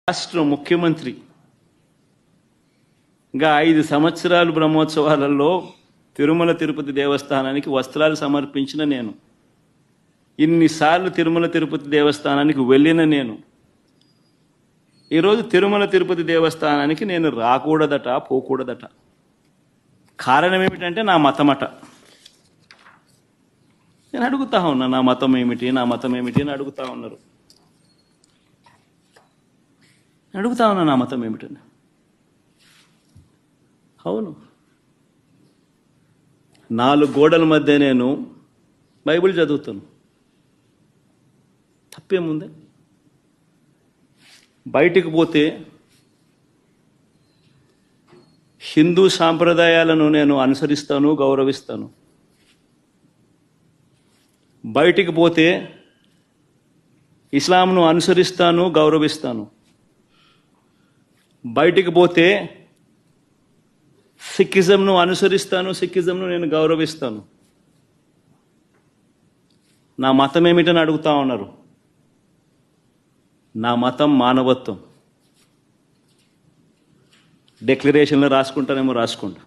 రాష్ట్ర ముఖ్యమంత్రి ఇంకా 5 సంవత్సరాలు బ్రహ్మోత్సవాలలో తిరుమల తిరుపతి దేవస్థానానికి వస్త్రాలు సమర్పించిన నేను, ఇన్నిసార్లు తిరుమల తిరుపతి దేవస్థానానికి వెళ్ళిన నేను, ఈరోజు తిరుమల తిరుపతి దేవస్థానానికి నేను రాకూడదట, పోకూడదట. కారణం ఏమిటంటే నా మతమట. నేను అడుగుతా ఉన్నా, నా మతం ఏమిటి, నా మతం ఏమిటి అని అడుగుతా ఉన్నారు. అడుగుతా ఉన్నా నా మతం ఏమిటని. అవును, 4 గోడల మధ్య నేను బైబిల్ చదువుతాను, తప్పేముంది? బయటికి పోతే హిందూ సాంప్రదాయాలను నేను అనుసరిస్తాను, గౌరవిస్తాను. బయటికి పోతే ఇస్లాంను అనుసరిస్తాను, గౌరవిస్తాను. బయటికి పోతే సిక్కిజంను అనుసరిస్తాను, సిక్కిజంను నేను గౌరవిస్తాను. నా మతం ఏమిటని అడుగుతా ఉన్నారు. నా మతం మానవత్వం. డిక్లరేషన్లో రాసుకుంటానేమో రాసుకోండి.